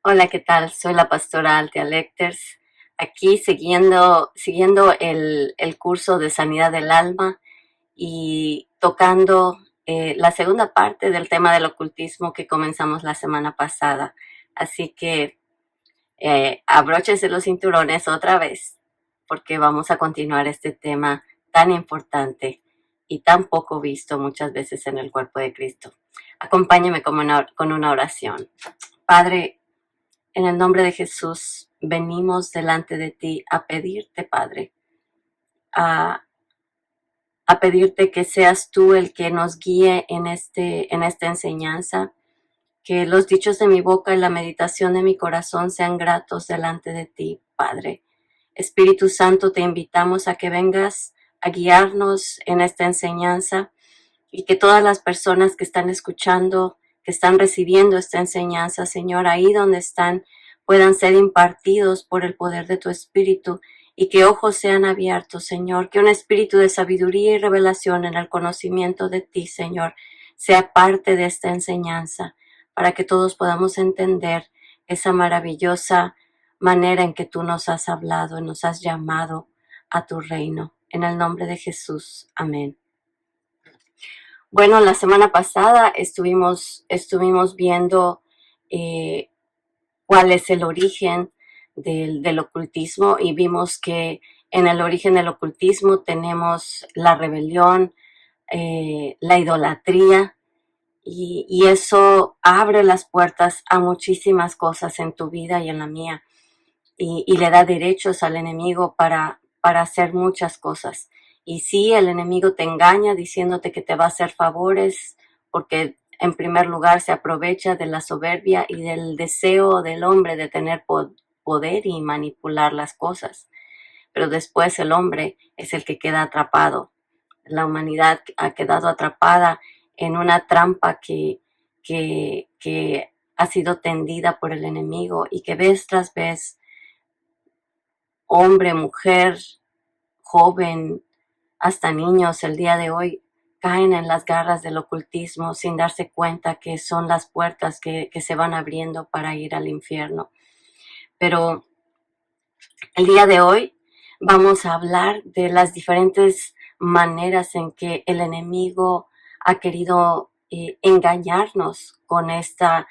Hola, ¿qué tal? Soy la pastora Althea Lecters, aquí siguiendo el curso de sanidad del alma y tocando la segunda parte del tema del ocultismo que comenzamos la semana pasada. Así que abróchense los cinturones otra vez, porque vamos a continuar este tema tan importante y tan poco visto muchas veces en el cuerpo de Cristo. Acompáñeme con una oración. Padre, en el nombre de Jesús, venimos delante de ti a pedirte, Padre, a, a pedirte que seas tú el que nos guíe en esta enseñanza, que los dichos de mi boca y la meditación de mi corazón sean gratos delante de ti, Padre. Espíritu Santo, te invitamos a que vengas a guiarnos en esta enseñanza y que todas las personas que están escuchando, que están recibiendo esta enseñanza, Señor, ahí donde están, puedan ser impartidos por el poder de tu Espíritu y que ojos sean abiertos, Señor, que un espíritu de sabiduría y revelación en el conocimiento de ti, Señor, sea parte de esta enseñanza, para que todos podamos entender esa maravillosa manera en que tú nos has hablado y nos has llamado a tu reino. En el nombre de Jesús. Amén. Bueno, la semana pasada estuvimos viendo cuál es el origen del ocultismo y vimos que en el origen del ocultismo tenemos la rebelión, la idolatría, y eso abre las puertas a muchísimas cosas en tu vida y en la mía, y le da derechos al enemigo para hacer muchas cosas. Y sí, el enemigo te engaña diciéndote que te va a hacer favores, porque en primer lugar se aprovecha de la soberbia y del deseo del hombre de tener poder y manipular las cosas. Pero después el hombre es el que queda atrapado. La humanidad ha quedado atrapada en una trampa que ha sido tendida por el enemigo y que vez tras vez, hombre, mujer, joven, hasta niños el día de hoy caen en las garras del ocultismo sin darse cuenta que son las puertas que se van abriendo para ir al infierno. Pero el día de hoy vamos a hablar de las diferentes maneras en que el enemigo ha querido engañarnos con este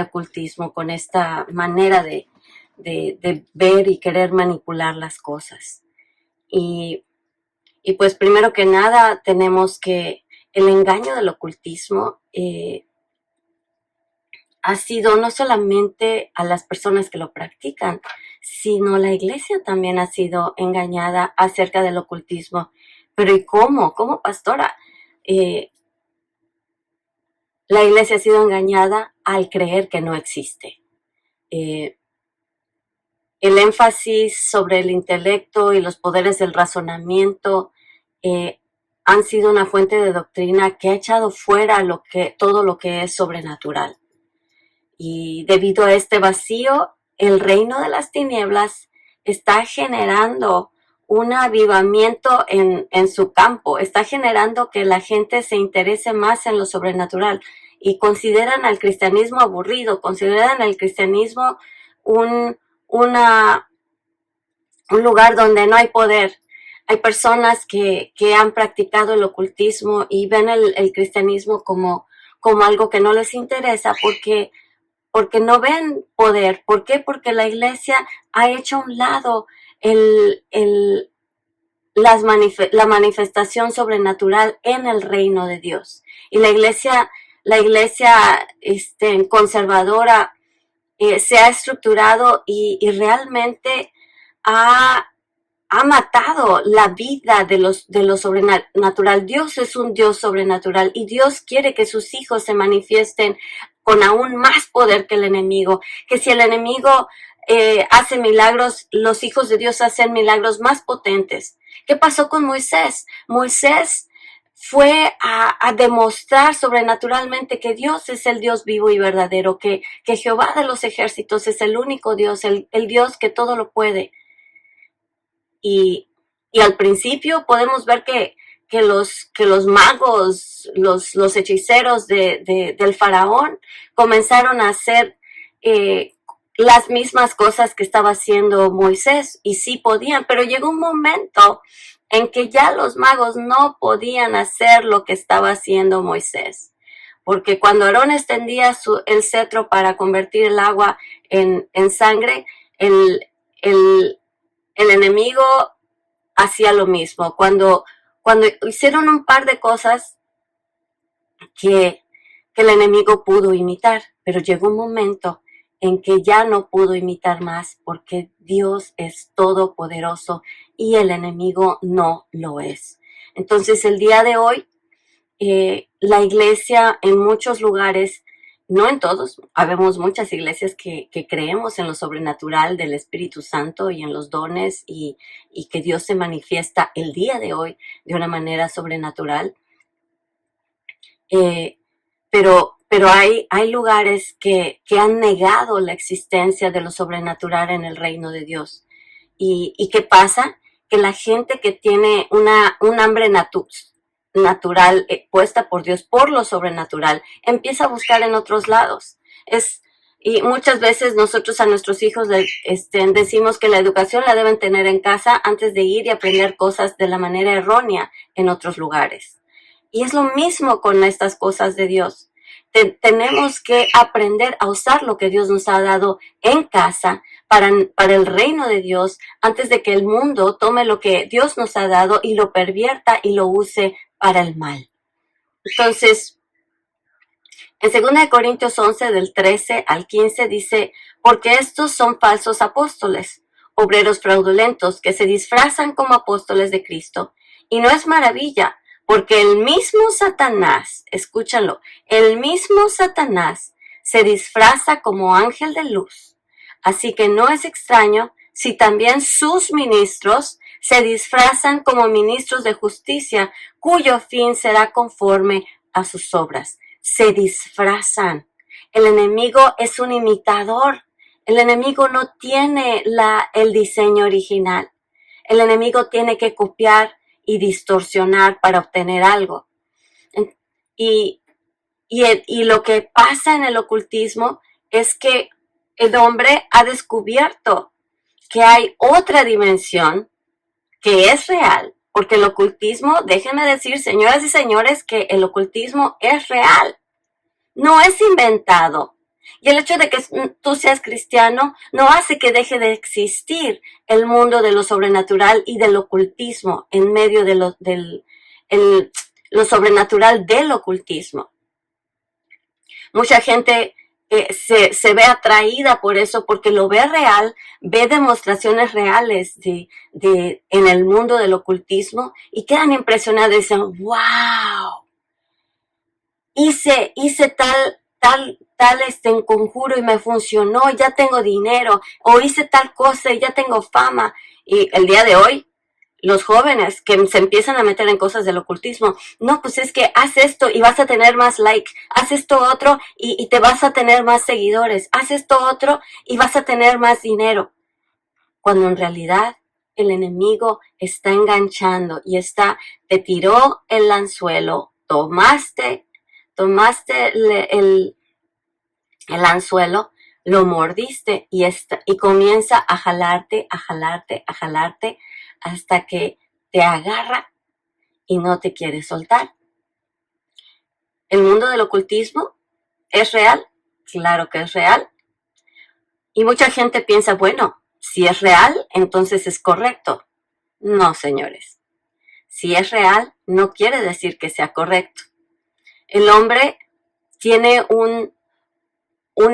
ocultismo, con esta manera de ver y querer manipular las cosas. Y pues primero que nada tenemos que el engaño del ocultismo ha sido no solamente a las personas que lo practican, sino la iglesia también ha sido engañada acerca del ocultismo. Pero ¿y cómo? ¿Cómo, pastora? La iglesia ha sido engañada al creer que no existe. El énfasis sobre el intelecto y los poderes del razonamiento han sido una fuente de doctrina que ha echado fuera todo lo que es sobrenatural. Y debido a este vacío, el reino de las tinieblas está generando un avivamiento en su campo, está generando que la gente se interese más en lo sobrenatural y consideran al cristianismo aburrido, consideran al cristianismo un, una, un lugar donde no hay poder. Hay personas que han practicado el ocultismo y ven el cristianismo como algo que no les interesa porque no ven poder. ¿Por qué? Porque la iglesia ha hecho a un lado la manifestación sobrenatural en el reino de Dios. Y la iglesia conservadora se ha estructurado y realmente ha matado la vida de lo sobrenatural. Dios es un Dios sobrenatural y Dios quiere que sus hijos se manifiesten con aún más poder que el enemigo. Que si el enemigo hace milagros, los hijos de Dios hacen milagros más potentes. ¿Qué pasó con Moisés? Moisés fue a demostrar sobrenaturalmente que Dios es el Dios vivo y verdadero, que Jehová de los ejércitos es el único Dios, el Dios que todo lo puede. Y al principio podemos ver que los magos, los hechiceros del faraón comenzaron a hacer las mismas cosas que estaba haciendo Moisés, y sí podían, pero llegó un momento en que ya los magos no podían hacer lo que estaba haciendo Moisés, porque cuando Aarón extendía el cetro para convertir el agua en sangre, el, el, el enemigo hacía lo mismo. Cuando hicieron un par de cosas que el enemigo pudo imitar, pero llegó un momento en que ya no pudo imitar más, porque Dios es todopoderoso y el enemigo no lo es. Entonces, el día de hoy, la iglesia en muchos lugares, no en todos, habemos muchas iglesias que creemos en lo sobrenatural del Espíritu Santo y en los dones, y que Dios se manifiesta el día de hoy de una manera sobrenatural. Pero hay lugares que han negado la existencia de lo sobrenatural en el reino de Dios. ¿Y qué pasa? Que la gente que tiene un hambre natural puesta por Dios, por lo sobrenatural, empieza a buscar en otros lados. Y muchas veces nosotros a nuestros hijos decimos que la educación la deben tener en casa antes de ir y aprender cosas de la manera errónea en otros lugares. Y es lo mismo con estas cosas de Dios. Tenemos que aprender a usar lo que Dios nos ha dado en casa para el reino de Dios, antes de que el mundo tome lo que Dios nos ha dado y lo pervierta y lo use para el mal. Entonces, en 2 Corintios 11, del 13 al 15, dice: porque estos son falsos apóstoles, obreros fraudulentos, que se disfrazan como apóstoles de Cristo. Y no es maravilla, porque el mismo Satanás, escúchalo, el mismo Satanás se disfraza como ángel de luz. Así que no es extraño si también sus ministros se disfrazan como ministros de justicia, cuyo fin será conforme a sus obras. Se disfrazan. El enemigo es un imitador. El enemigo no tiene el diseño original. El enemigo tiene que copiar y distorsionar para obtener algo. Y lo que pasa en el ocultismo es que el hombre ha descubierto que hay otra dimensión que es real, porque el ocultismo, déjenme decir, señoras y señores, que el ocultismo es real, no es inventado. Y el hecho de que tú seas cristiano no hace que deje de existir el mundo de lo sobrenatural y del ocultismo en medio de lo sobrenatural del ocultismo. Mucha gente se ve atraída por eso, porque lo ve real, ve demostraciones reales en el mundo del ocultismo y quedan impresionados y dicen: wow, hice tal conjuro y me funcionó, ya tengo dinero, o hice tal cosa y ya tengo fama. Y el día de hoy, los jóvenes que se empiezan a meter en cosas del ocultismo, no, pues es que haz esto y vas a tener más like, haz esto otro y te vas a tener más seguidores, haz esto otro y vas a tener más dinero. Cuando en realidad el enemigo está enganchando y te tiró el anzuelo, tomaste el anzuelo, lo mordiste y comienza a jalarte, hasta que te agarra y no te quiere soltar. ¿El mundo del ocultismo es real? Claro que es real. Y mucha gente piensa, bueno, si es real, entonces es correcto. No, señores. Si es real, no quiere decir que sea correcto. El hombre tiene un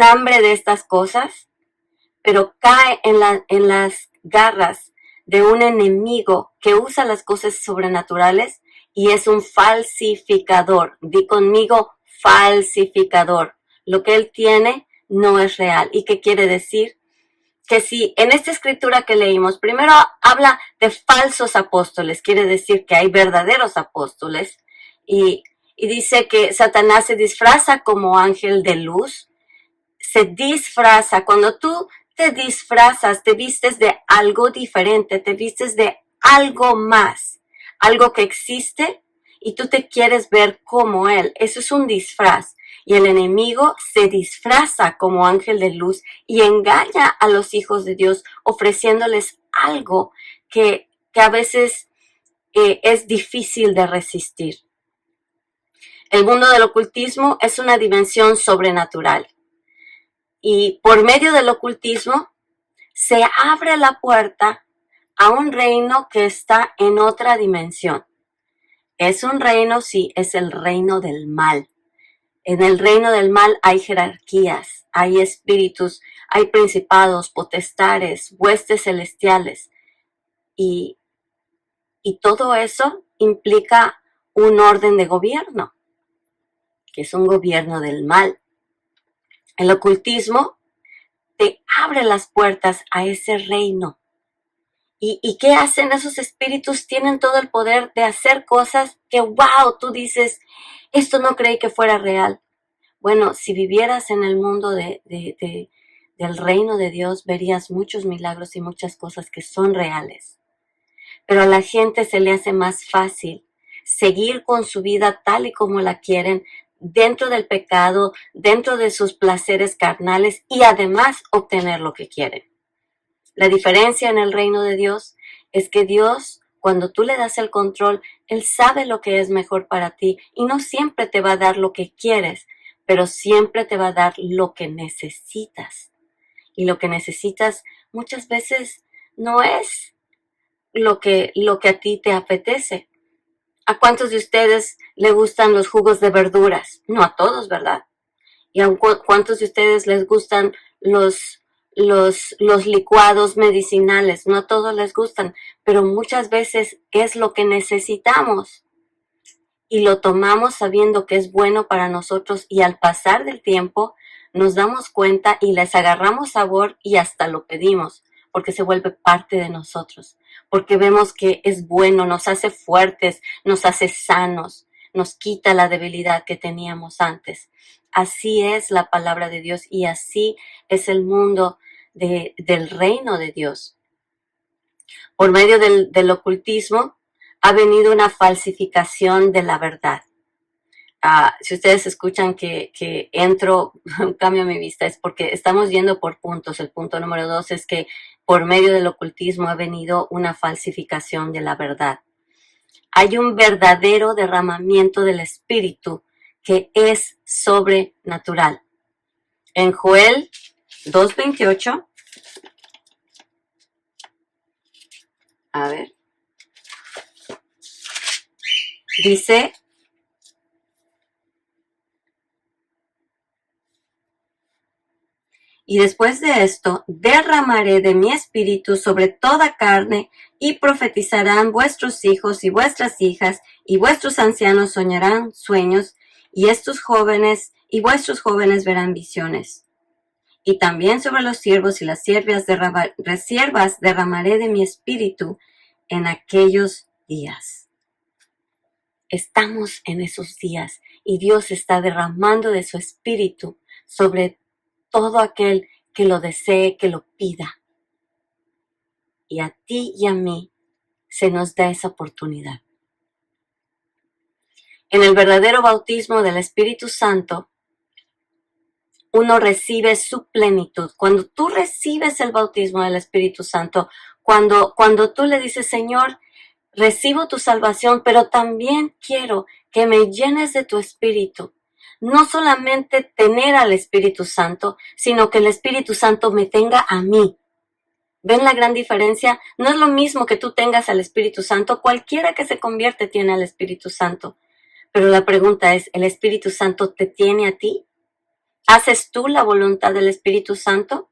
hambre de estas cosas, pero cae en las garras de un enemigo que usa las cosas sobrenaturales y es un falsificador. Di conmigo, falsificador. Lo que él tiene no es real. ¿Y qué quiere decir? Que si en esta escritura que leímos, primero habla de falsos apóstoles, quiere decir que hay verdaderos apóstoles, y dice que Satanás se disfraza como ángel de luz. Se disfraza. Cuando tú te disfrazas, te vistes de algo diferente, te vistes de algo más, algo que existe y tú te quieres ver como él. Eso es un disfraz. Y el enemigo se disfraza como ángel de luz y engaña a los hijos de Dios ofreciéndoles algo que a veces es difícil de resistir. El mundo del ocultismo es una dimensión sobrenatural. Y por medio del ocultismo se abre la puerta a un reino que está en otra dimensión. Es un reino, sí, es el reino del mal. En el reino del mal hay jerarquías, hay espíritus, hay principados, potestades, huestes celestiales. Y todo eso implica un orden de gobierno, que es un gobierno del mal. El ocultismo te abre las puertas a ese reino. ¿Y qué hacen esos espíritus? Tienen todo el poder de hacer cosas que, wow, tú dices, esto no creí que fuera real. Bueno, si vivieras en el mundo del reino de Dios, verías muchos milagros y muchas cosas que son reales. Pero a la gente se le hace más fácil seguir con su vida tal y como la quieren, dentro del pecado, dentro de sus placeres carnales y además obtener lo que quieren. La diferencia en el reino de Dios es que Dios, cuando tú le das el control, Él sabe lo que es mejor para ti y no siempre te va a dar lo que quieres, pero siempre te va a dar lo que necesitas. Y lo que necesitas muchas veces no es lo que a ti te apetece. ¿A cuántos de ustedes le gustan los jugos de verduras? No a todos, ¿verdad? ¿Y a cuántos de ustedes les gustan los licuados medicinales? No a todos les gustan, pero muchas veces es lo que necesitamos. Y lo tomamos sabiendo que es bueno para nosotros y al pasar del tiempo nos damos cuenta y les agarramos sabor y hasta lo pedimos porque se vuelve parte de nosotros, porque vemos que es bueno, nos hace fuertes, nos hace sanos, nos quita la debilidad que teníamos antes. Así es la palabra de Dios y así es el mundo del reino de Dios. Por medio del ocultismo ha venido una falsificación de la verdad. Si ustedes escuchan que entro, cambio mi vista, es porque estamos yendo por puntos. El punto número 2 es que por medio del ocultismo ha venido una falsificación de la verdad. Hay un verdadero derramamiento del Espíritu que es sobrenatural. En Joel 2:28, a ver, dice: y después de esto, derramaré de mi espíritu sobre toda carne, y profetizarán vuestros hijos y vuestras hijas, y vuestros ancianos soñarán sueños, y estos jóvenes y vuestros jóvenes verán visiones. Y también sobre los siervos y las siervas derramaré de mi espíritu en aquellos días. Estamos en esos días, y Dios está derramando de su espíritu sobre todo aquel que lo desee, que lo pida. Y a ti y a mí se nos da esa oportunidad. En el verdadero bautismo del Espíritu Santo, uno recibe su plenitud. Cuando tú recibes el bautismo del Espíritu Santo, cuando tú le dices, Señor, recibo tu salvación, pero también quiero que me llenes de tu Espíritu. No solamente tener al Espíritu Santo, sino que el Espíritu Santo me tenga a mí. ¿Ven la gran diferencia? No es lo mismo que tú tengas al Espíritu Santo. Cualquiera que se convierte tiene al Espíritu Santo. Pero la pregunta es, ¿el Espíritu Santo te tiene a ti? ¿Haces tú la voluntad del Espíritu Santo?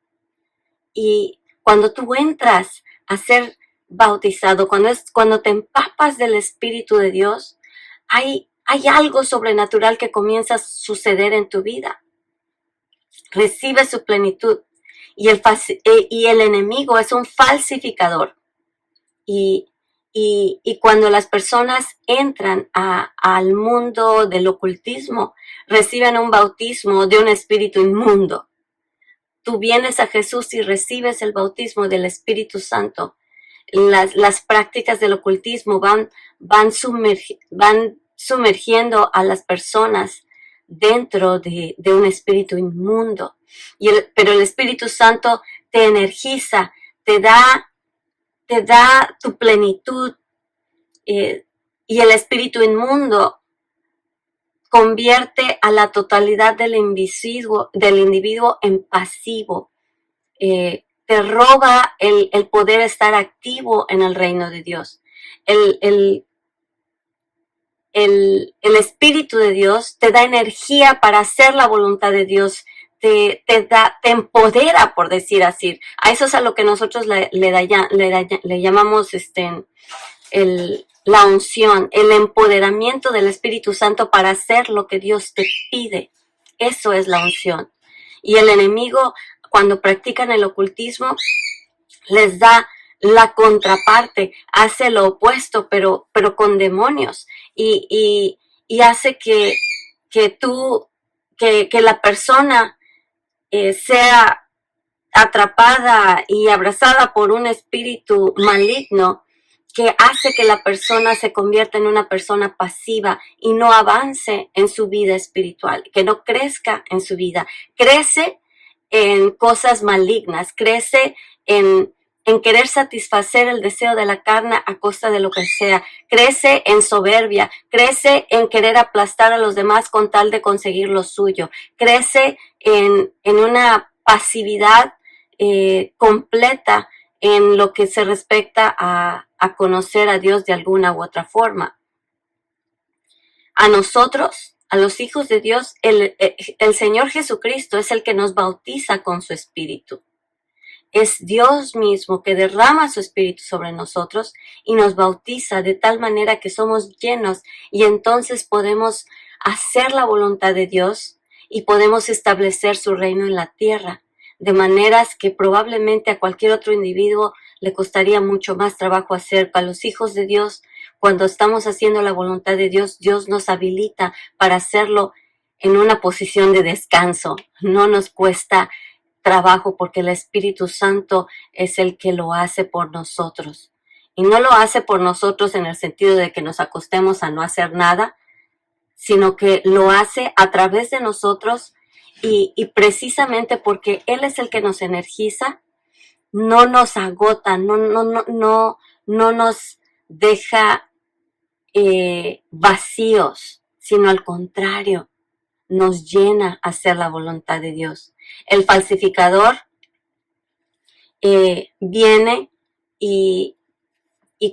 Y cuando tú entras a ser bautizado, cuando te empapas del Espíritu de Dios, hay algo sobrenatural que comienza a suceder en tu vida. Recibe su plenitud y el enemigo es un falsificador. Y cuando las personas entran al mundo del ocultismo, reciben un bautismo de un espíritu inmundo. Tú vienes a Jesús y recibes el bautismo del Espíritu Santo. Las prácticas del ocultismo van sumergiendo a las personas dentro de un espíritu inmundo. Pero el Espíritu Santo te energiza, te da tu plenitud, y el espíritu inmundo convierte a la totalidad del individuo en pasivo. Te roba el poder estar activo en el reino de Dios. El Espíritu de Dios te da energía para hacer la voluntad de Dios, te empodera, por decir así. A eso es a lo que nosotros le llamamos la unción, el empoderamiento del Espíritu Santo para hacer lo que Dios te pide. Eso es la unción. Y el enemigo, cuando practican el ocultismo, les da la contraparte, hace lo opuesto, pero con demonios, y hace que la persona sea atrapada y abrazada por un espíritu maligno que hace que la persona se convierta en una persona pasiva y no avance en su vida espiritual, que no crezca en su vida. Crece en cosas malignas, crece en querer satisfacer el deseo de la carne a costa de lo que sea, crece en soberbia, crece en querer aplastar a los demás con tal de conseguir lo suyo, crece en una pasividad completa en lo que se respecta a conocer a Dios de alguna u otra forma. A nosotros, a los hijos de Dios, el Señor Jesucristo es el que nos bautiza con su Espíritu. Es Dios mismo que derrama su Espíritu sobre nosotros y nos bautiza de tal manera que somos llenos, y entonces podemos hacer la voluntad de Dios y podemos establecer su reino en la tierra, de maneras que probablemente a cualquier otro individuo le costaría mucho más trabajo hacer. Para los hijos de Dios, cuando estamos haciendo la voluntad de Dios, Dios nos habilita para hacerlo en una posición de descanso. No nos cuesta trabajo porque el Espíritu Santo es el que lo hace por nosotros. Y no lo hace por nosotros en el sentido de que nos acostemos a no hacer nada, sino que lo hace a través de nosotros, y precisamente porque Él es el que nos energiza, no nos agota, no nos deja vacíos, sino al contrario, nos llena a hacer la voluntad de Dios. El falsificador viene y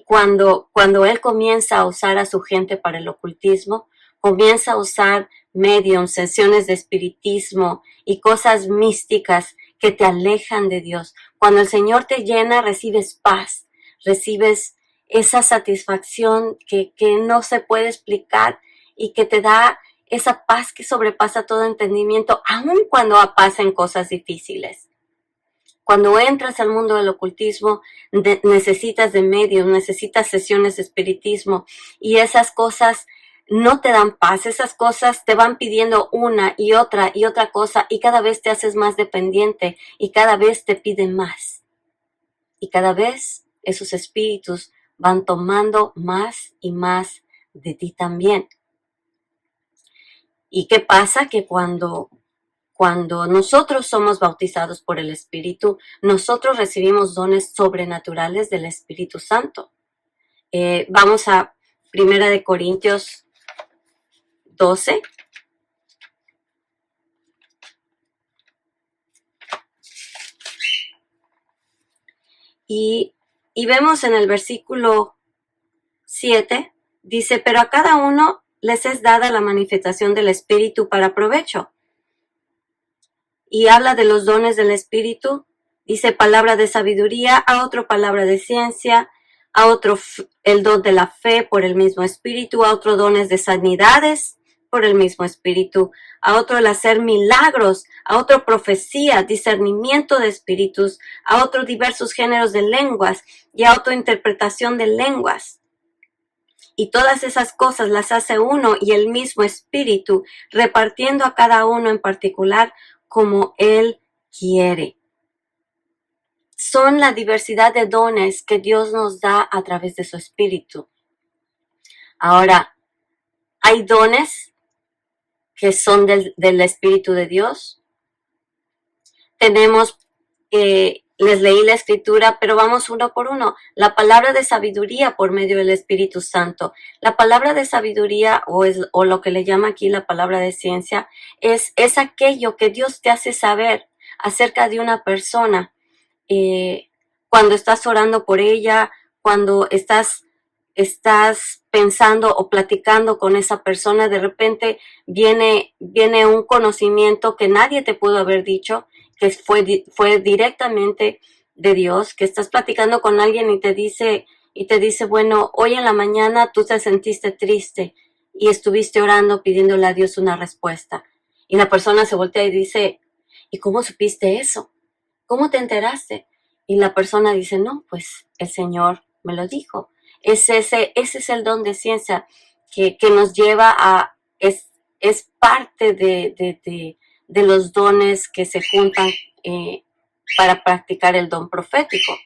cuando él comienza a usar a su gente para el ocultismo, comienza a usar mediums, sesiones de espiritismo y cosas místicas que te alejan de Dios. Cuando el Señor te llena, recibes paz, recibes esa satisfacción que no se puede explicar y que te da esa paz que sobrepasa todo entendimiento, aun cuando pasen cosas difíciles. Cuando entras al mundo del ocultismo, necesitas de medios, necesitas sesiones de espiritismo, y esas cosas no te dan paz, esas cosas te van pidiendo una y otra cosa, y cada vez te haces más dependiente y cada vez te piden más. Y cada vez esos espíritus van tomando más y más de ti también. ¿Y qué pasa? Que cuando nosotros somos bautizados por el Espíritu, nosotros recibimos dones sobrenaturales del Espíritu Santo. Vamos a 1 Corintios 12. Y vemos en el versículo 7, dice, pero a cada uno les es dada la manifestación del Espíritu para provecho. Y habla de los dones del Espíritu, dice palabra de sabiduría, a otro palabra de ciencia, a otro el don de la fe por el mismo Espíritu, a otro dones de sanidades por el mismo Espíritu, a otro el hacer milagros, a otro profecía, discernimiento de espíritus, a otro diversos géneros de lenguas y a otro interpretación de lenguas. Y todas esas cosas las hace uno y el mismo Espíritu, repartiendo a cada uno en particular como Él quiere. Son la diversidad de dones que Dios nos da a través de su Espíritu. Ahora, hay dones que son del Espíritu de Dios. Tenemos, les leí la escritura, pero vamos uno por uno. La palabra de sabiduría por medio del Espíritu Santo. La palabra de sabiduría, o lo que le llama aquí la palabra de ciencia, es aquello que Dios te hace saber acerca de una persona. Cuando estás orando por ella, cuando estás pensando o platicando con esa persona, de repente viene un conocimiento que nadie te pudo haber dicho, que fue directamente de Dios, que estás platicando con alguien y te dice, bueno, hoy en la mañana tú te sentiste triste y estuviste orando pidiéndole a Dios una respuesta. Y la persona se voltea y dice, ¿y cómo supiste eso? ¿Cómo te enteraste? Y la persona dice, no, pues el Señor me lo dijo. Ese es el don de ciencia que nos lleva a, es parte de los dones que se juntan para practicar el don profético.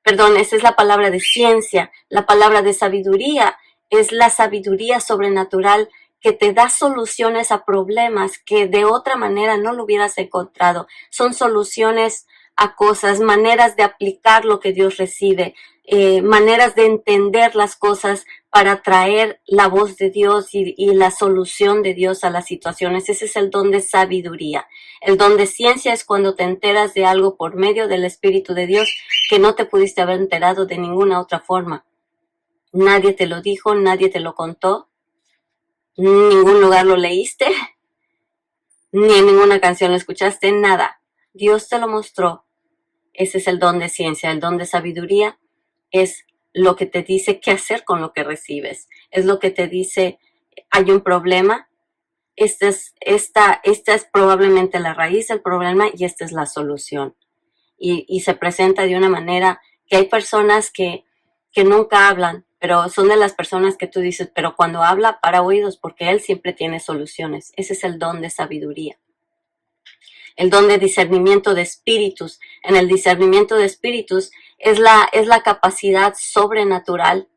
Perdón, esa es la palabra de ciencia. La palabra de sabiduría es la sabiduría sobrenatural que te da soluciones a problemas que de otra manera no lo hubieras encontrado. Son soluciones a cosas, maneras de aplicar lo que Dios recibe, maneras de entender las cosas para traer la voz de Dios y la solución de Dios a las situaciones. Ese es el don de sabiduría. El don de ciencia es cuando te enteras de algo por medio del Espíritu de Dios que no te pudiste haber enterado de ninguna otra forma. Nadie te lo dijo, nadie te lo contó, en ningún lugar lo leíste, ni en ninguna canción lo escuchaste, nada. Dios te lo mostró. Ese es el don de ciencia. El don de sabiduría es lo que te dice qué hacer con lo que recibes. Es lo que te dice, hay un problema, esta es probablemente la raíz del problema y esta es la solución. Y se presenta de una manera que hay personas que nunca hablan, pero son de las personas que tú dices, pero cuando habla, para oídos, porque él siempre tiene soluciones. Ese es el don de sabiduría. El don de discernimiento de espíritus. En el discernimiento de espíritus es la capacidad sobrenatural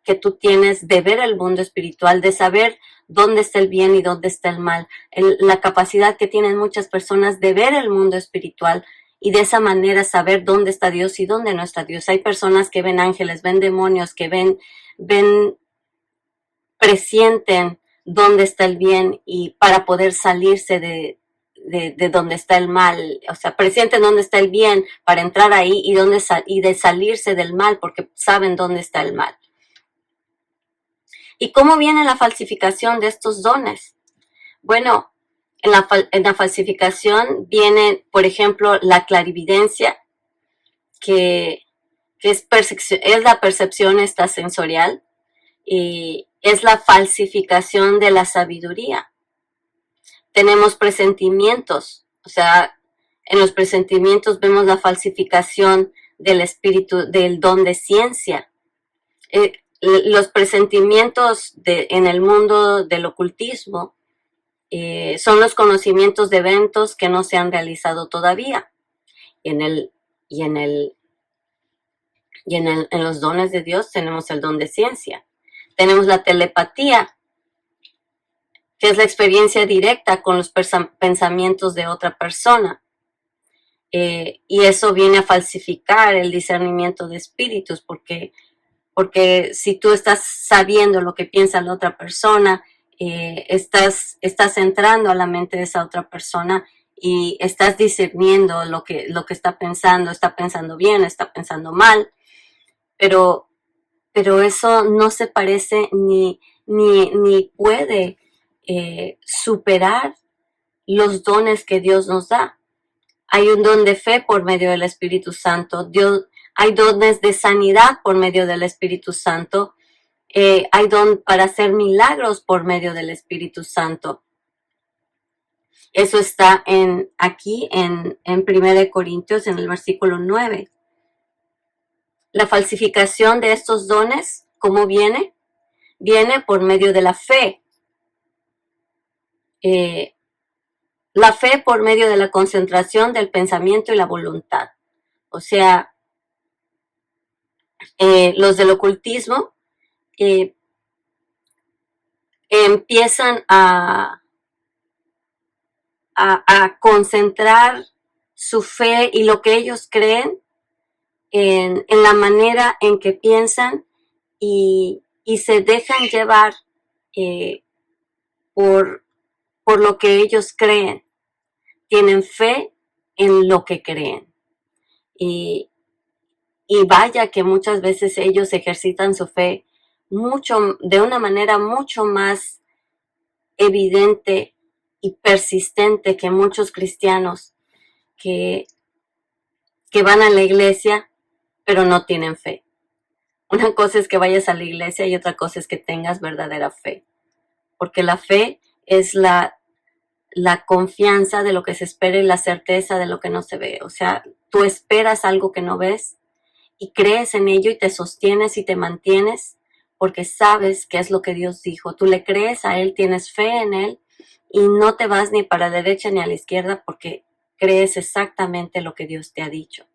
que tú tienes de ver el mundo espiritual, de saber dónde está el bien y dónde está el mal. La capacidad que tienen muchas personas de ver el mundo espiritual y de esa manera saber dónde está Dios y dónde no está Dios. Hay personas que ven ángeles, ven demonios, que presienten dónde está el bien y para poder salirse de donde está el mal, o sea, presienten dónde está el bien para entrar ahí y de salirse del mal porque saben dónde está el mal. ¿Y cómo viene la falsificación de estos dones? Bueno, en la falsificación viene, por ejemplo, la clarividencia, que es la percepción extrasensorial, y es la falsificación de la sabiduría. Tenemos presentimientos, o sea, en los presentimientos vemos la falsificación del espíritu, del don de ciencia. Los presentimientos en el mundo del ocultismo son los conocimientos de eventos que no se han realizado todavía. En los dones de Dios tenemos el don de ciencia. Tenemos la telepatía, que es la experiencia directa con los pensamientos de otra persona. Y eso viene a falsificar el discernimiento de espíritus, porque si tú estás sabiendo lo que piensa la otra persona, estás entrando a la mente de esa otra persona y estás discerniendo lo que está pensando bien, está pensando mal, pero eso no se parece ni puede superar los dones que Dios nos da. Hay un don de fe por medio del Espíritu Santo. Hay dones de sanidad por medio del Espíritu Santo. Hay don para hacer milagros por medio del Espíritu Santo. Eso está aquí en 1 Corintios, en el versículo 9. La falsificación de estos dones, ¿cómo viene? Viene por medio de la fe. La fe por medio de la concentración del pensamiento y la voluntad. O sea, los del ocultismo que empiezan a concentrar su fe y lo que ellos creen en la manera en que piensan y se dejan llevar eh, por lo que ellos creen. Tienen fe en lo que creen. Y vaya que muchas veces ellos ejercitan su fe de una manera mucho más evidente y persistente que muchos cristianos que van a la iglesia pero no tienen fe. Una cosa es que vayas a la iglesia y otra cosa es que tengas verdadera fe. Porque la fe es la confianza de lo que se espera y la certeza de lo que no se ve. O sea, tú esperas algo que no ves y crees en ello y te sostienes y te mantienes porque sabes qué es lo que Dios dijo. Tú le crees a Él, tienes fe en Él y no te vas ni para la derecha ni a la izquierda porque crees exactamente lo que Dios te ha dicho.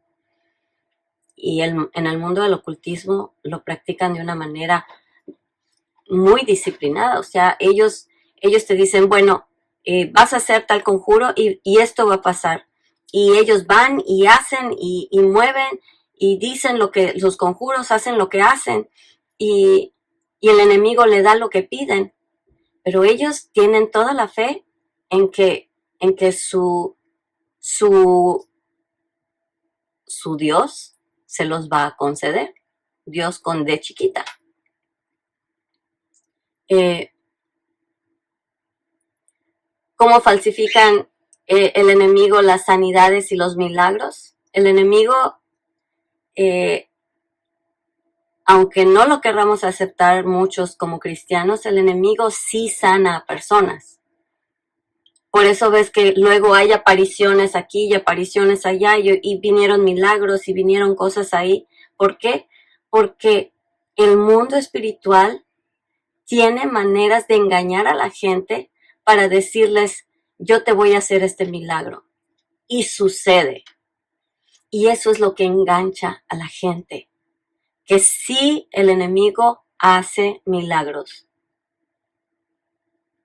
Y en el mundo del ocultismo lo practican de una manera muy disciplinada. O sea, ellos te dicen, bueno, vas a hacer tal conjuro y esto va a pasar. Y ellos van y hacen y mueven y dicen los conjuros, hacen lo que hacen y el enemigo le da lo que piden. Pero ellos tienen toda la fe en que su Dios se los va a conceder. Dios con D chiquita. ¿Cómo falsifican el enemigo las sanidades y los milagros? El enemigo, aunque no lo querramos aceptar muchos como cristianos, el enemigo sí sana a personas. Por eso ves que luego hay apariciones aquí y apariciones allá y vinieron milagros y vinieron cosas ahí. ¿Por qué? Porque el mundo espiritual tiene maneras de engañar a la gente para decirles, yo te voy a hacer este milagro. Y sucede. Y eso es lo que engancha a la gente. Que sí, el enemigo hace milagros.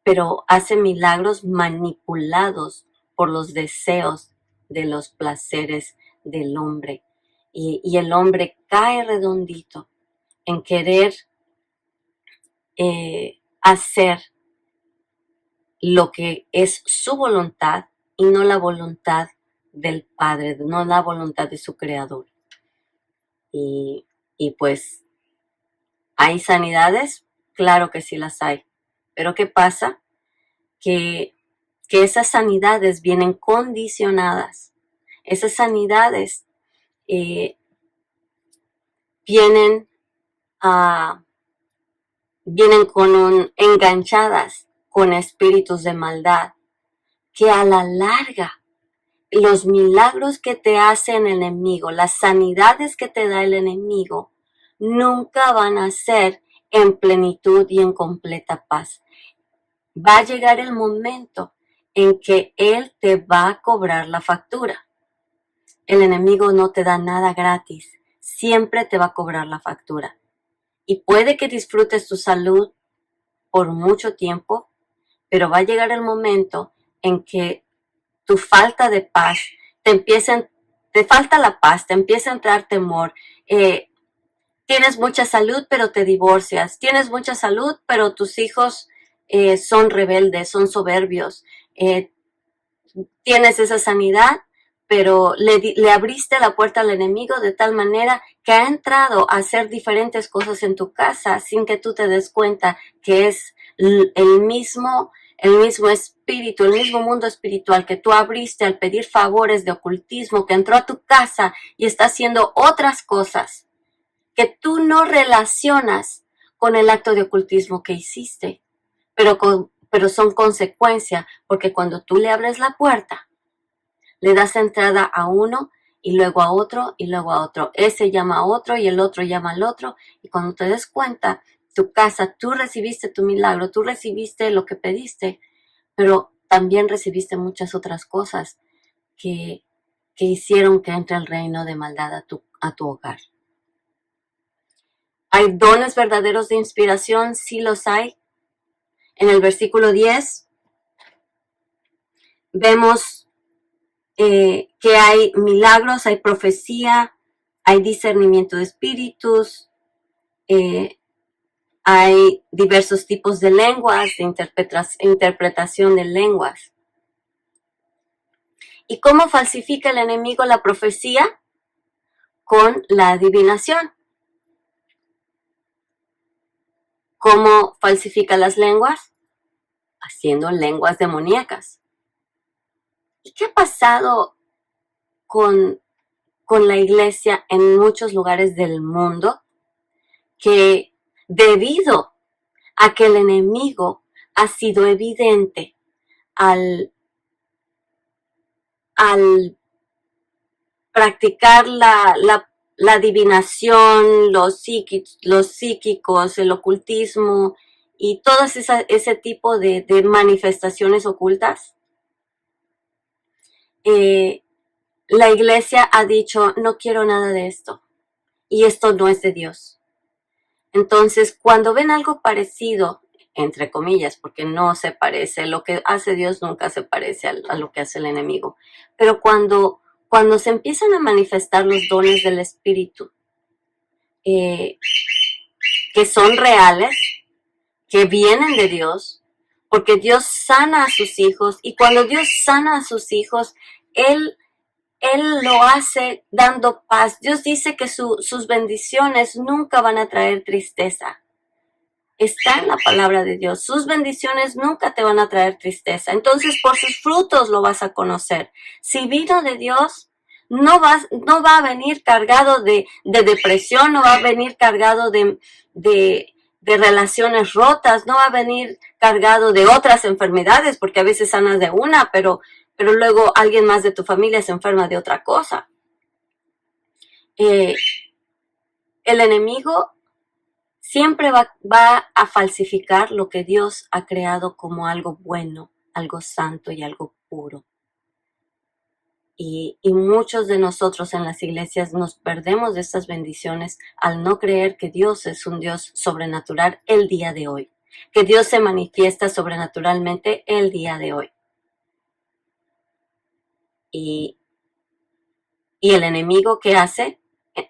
Pero hace milagros manipulados por los deseos de los placeres del hombre. Y el hombre cae redondito en querer hacer lo que es su voluntad y no la voluntad del Padre, no la voluntad de su Creador. Y pues, ¿hay sanidades? Claro que sí las hay. Pero ¿qué pasa? Que esas sanidades vienen condicionadas. Esas sanidades vienen enganchadas con espíritus de maldad que a la larga los milagros que te hace el enemigo, las sanidades que te da el enemigo, nunca van a ser en plenitud y en completa paz. Va a llegar el momento en que él te va a cobrar la factura. El enemigo no te da nada gratis, siempre te va a cobrar la factura. Y puede que disfrutes tu salud por mucho tiempo, pero va a llegar el momento en que tu falta de paz, te falta la paz, te empieza a entrar temor, tienes mucha salud pero te divorcias, tienes mucha salud pero tus hijos son rebeldes, son soberbios, tienes esa sanidad pero le abriste la puerta al enemigo de tal manera que ha entrado a hacer diferentes cosas en tu casa sin que tú te des cuenta que es el mismo espíritu, el mismo mundo espiritual que tú abriste al pedir favores de ocultismo, que entró a tu casa y está haciendo otras cosas que tú no relacionas con el acto de ocultismo que hiciste, pero son consecuencia, porque cuando tú le abres la puerta, le das entrada a uno y luego a otro y luego a otro. Ese llama a otro y el otro llama al otro, y cuando te des cuenta, tu casa, tú recibiste tu milagro, tú recibiste lo que pediste, pero también recibiste muchas otras cosas que hicieron que entre el reino de maldad a tu hogar. ¿Hay dones verdaderos de inspiración? Sí los hay. En el versículo 10 vemos que hay milagros, hay profecía, hay discernimiento de espíritus, hay diversos tipos de lenguas, de interpretación de lenguas. ¿Y cómo falsifica el enemigo la profecía? Con la adivinación. ¿Cómo falsifica las lenguas? Haciendo lenguas demoníacas. ¿Y qué ha pasado con la iglesia en muchos lugares del mundo? Que debido a que el enemigo ha sido evidente al practicar la adivinación, los psíquicos, el ocultismo y todo ese tipo de manifestaciones ocultas, la iglesia ha dicho, no quiero nada de esto, y esto no es de Dios. Entonces, cuando ven algo parecido, entre comillas, porque no se parece, lo que hace Dios nunca se parece a lo que hace el enemigo, pero cuando se empiezan a manifestar los dones del Espíritu, que son reales, que vienen de Dios, porque Dios sana a sus hijos, y cuando Dios sana a sus hijos, Él lo hace dando paz. Dios dice que sus bendiciones nunca van a traer tristeza. Está en la palabra de Dios. Sus bendiciones nunca te van a traer tristeza. Entonces, por sus frutos lo vas a conocer. Si vino de Dios, no va a venir cargado de depresión, no va a venir cargado de relaciones rotas, no va a venir cargado de otras enfermedades, porque a veces sanas de una, pero luego alguien más de tu familia se enferma de otra cosa. El enemigo siempre va a falsificar lo que Dios ha creado como algo bueno, algo santo y algo puro. Y muchos de nosotros en las iglesias nos perdemos de estas bendiciones al no creer que Dios es un Dios sobrenatural el día de hoy, que Dios se manifiesta sobrenaturalmente el día de hoy. Y el enemigo, ¿qué hace?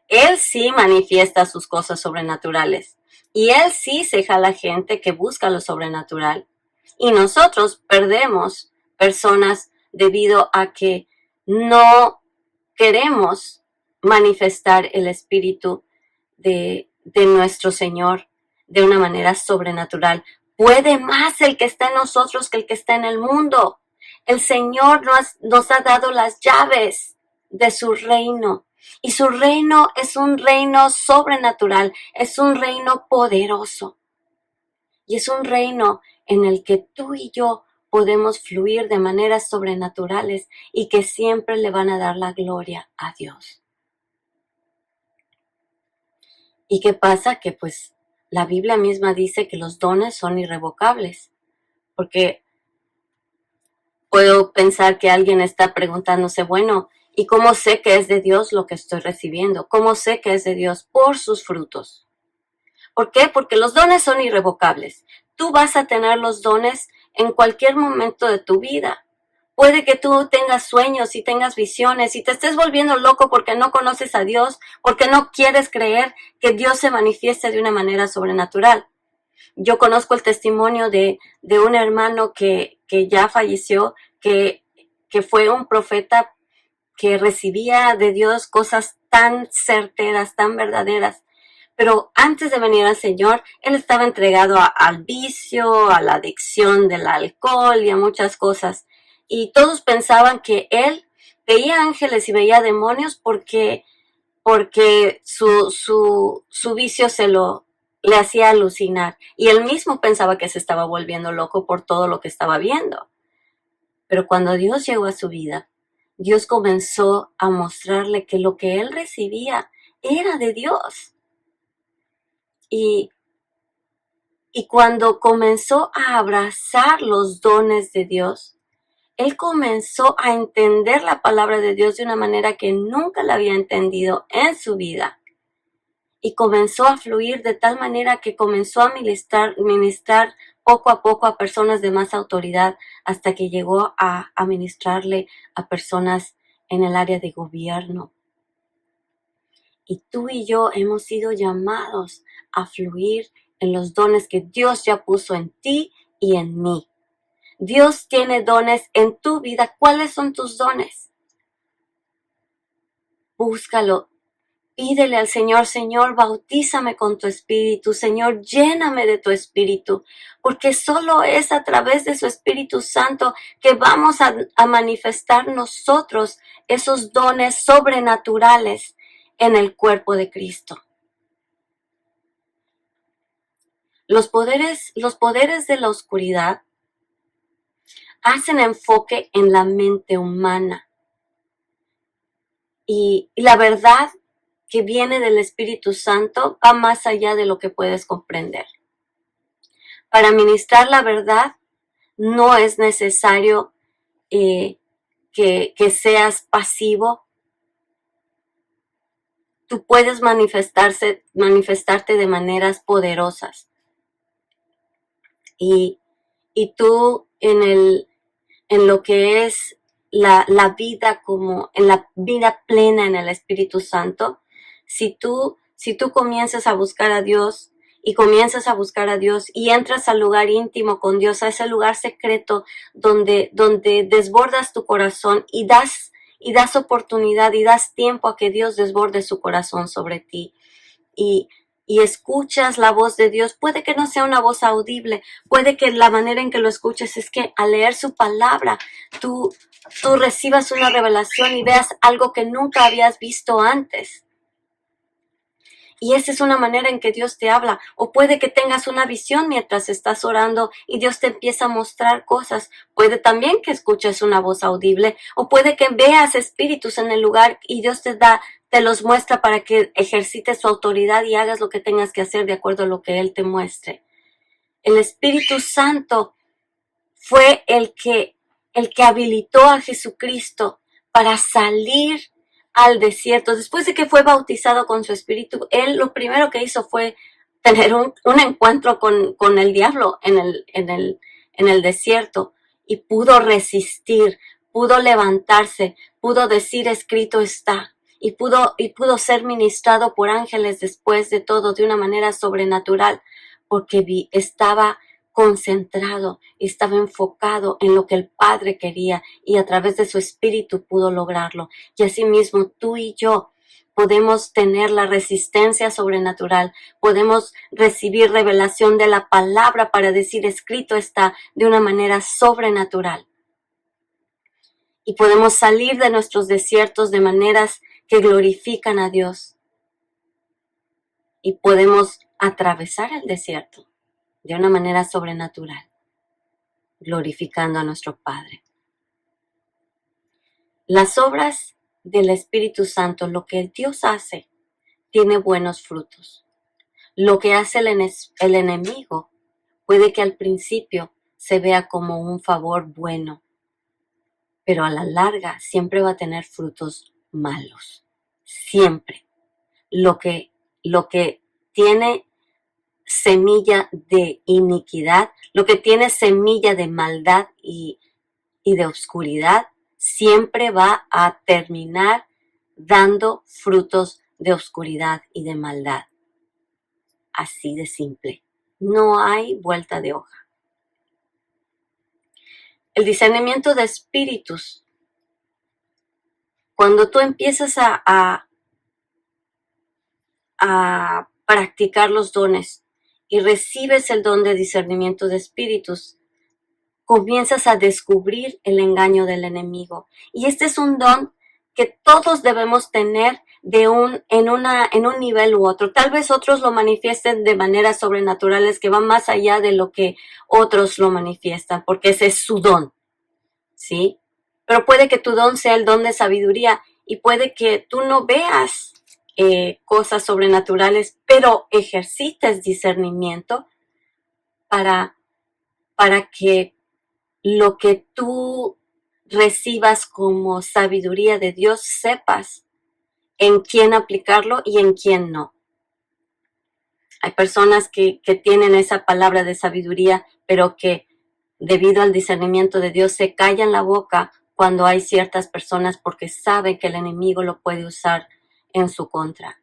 Él sí manifiesta sus cosas sobrenaturales. Y él sí se jala gente que busca lo sobrenatural. Y nosotros perdemos personas debido a que no queremos manifestar el espíritu de nuestro Señor de una manera sobrenatural. Puede más el que está en nosotros que el que está en el mundo. El Señor nos ha dado las llaves de su reino. Y su reino es un reino sobrenatural, es un reino poderoso. Y es un reino en el que tú y yo podemos fluir de maneras sobrenaturales y que siempre le van a dar la gloria a Dios. ¿Y qué pasa? Que pues la Biblia misma dice que los dones son irrevocables. Porque puedo pensar que alguien está preguntándose, bueno, ¿y cómo sé que es de Dios lo que estoy recibiendo? ¿Cómo sé que es de Dios? Por sus frutos. ¿Por qué? Porque los dones son irrevocables. Tú vas a tener los dones en cualquier momento de tu vida. Puede que tú tengas sueños y tengas visiones y te estés volviendo loco porque no conoces a Dios, porque no quieres creer que Dios se manifieste de una manera sobrenatural. Yo conozco el testimonio de un hermano que ya falleció, que fue un profeta que recibía de Dios cosas tan certeras, tan verdaderas. Pero antes de venir al Señor, él estaba entregado al vicio, a la adicción del alcohol y a muchas cosas. Y todos pensaban que él veía ángeles y veía demonios porque su vicio le hacía alucinar. Y él mismo pensaba que se estaba volviendo loco por todo lo que estaba viendo. Pero cuando Dios llegó a su vida, Dios comenzó a mostrarle que lo que él recibía era de Dios. Y cuando comenzó a abrazar los dones de Dios, él comenzó a entender la palabra de Dios de una manera que nunca la había entendido en su vida. Y comenzó a fluir de tal manera que comenzó a ministrar poco a personas de más autoridad hasta que llegó a ministrarle a personas en el área de gobierno. Y tú y yo hemos sido llamados a fluir en los dones que Dios ya puso en ti y en mí. Dios tiene dones en tu vida. ¿Cuáles son tus dones? Búscalo. Pídele al Señor, Señor, bautízame con tu Espíritu, Señor, lléname de tu Espíritu, porque solo es a través de su Espíritu Santo que vamos a manifestar nosotros esos dones sobrenaturales en el cuerpo de Cristo. Los poderes de la oscuridad hacen enfoque en la mente humana. Y la verdad que viene del Espíritu Santo va más allá de lo que puedes comprender. Para ministrar la verdad no es necesario que seas pasivo. Tú puedes manifestarte de maneras poderosas. Y tú en lo que es la vida como en la vida plena en el Espíritu Santo, si tú comienzas a buscar a Dios y comienzas a buscar a Dios y entras al lugar íntimo con Dios, a ese lugar secreto donde desbordas tu corazón y das oportunidad y das tiempo a que Dios desborde su corazón sobre ti y escuchas la voz de Dios, puede que no sea una voz audible, puede que la manera en que lo escuches es que al leer su palabra, tú recibas una revelación y veas algo que nunca habías visto antes. Y esa es una manera en que Dios te habla. O puede que tengas una visión mientras estás orando y Dios te empieza a mostrar cosas. Puede también que escuches una voz audible. O puede que veas espíritus en el lugar y Dios te los muestra para que ejercites su autoridad y hagas lo que tengas que hacer de acuerdo a lo que Él te muestre. El Espíritu Santo fue el que habilitó a Jesucristo para salir al desierto. Después de que fue bautizado con su Espíritu, Él lo primero que hizo fue tener un encuentro con el diablo en el desierto y pudo resistir, pudo levantarse, pudo decir escrito está. Y pudo ser ministrado por ángeles después de todo de una manera sobrenatural, porque estaba concentrado, estaba enfocado en lo que el Padre quería y a través de su Espíritu pudo lograrlo. Y asimismo tú y yo podemos tener la resistencia sobrenatural, podemos recibir revelación de la palabra para decir escrito está de una manera sobrenatural. Y podemos salir de nuestros desiertos de maneras que glorifican a Dios. Y podemos atravesar el desierto de una manera sobrenatural, glorificando a nuestro Padre. Las obras del Espíritu Santo, lo que Dios hace, tiene buenos frutos. Lo que hace el enemigo puede que al principio se vea como un favor bueno, pero a la larga siempre va a tener frutos malos. Siempre. Lo que tiene semilla de iniquidad, lo que tiene semilla de maldad y de oscuridad, siempre va a terminar dando frutos de oscuridad y de maldad. Así de simple. No hay vuelta de hoja. El discernimiento de espíritus. Cuando tú empiezas a practicar los dones y recibes el don de discernimiento de espíritus, comienzas a descubrir el engaño del enemigo. Y este es un don que todos debemos tener en un nivel u otro. Tal vez otros lo manifiesten de maneras sobrenaturales que van más allá de lo que otros lo manifiestan, porque ese es su don, ¿sí? Pero puede que tu don sea el don de sabiduría y puede que tú no veas cosas sobrenaturales, pero ejercites discernimiento para que lo que tú recibas como sabiduría de Dios, sepas en quién aplicarlo y en quién no. Hay personas que tienen esa palabra de sabiduría, pero que debido al discernimiento de Dios se callan la boca cuando hay ciertas personas porque saben que el enemigo lo puede usar en su contra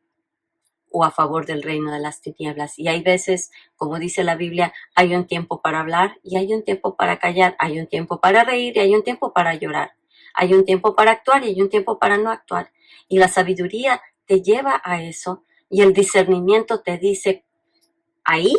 o a favor del reino de las tinieblas. Y hay veces, como dice la Biblia, hay un tiempo para hablar y hay un tiempo para callar, hay un tiempo para reír y hay un tiempo para llorar, hay un tiempo para actuar y hay un tiempo para no actuar. Y la sabiduría te lleva a eso y el discernimiento te dice, ahí,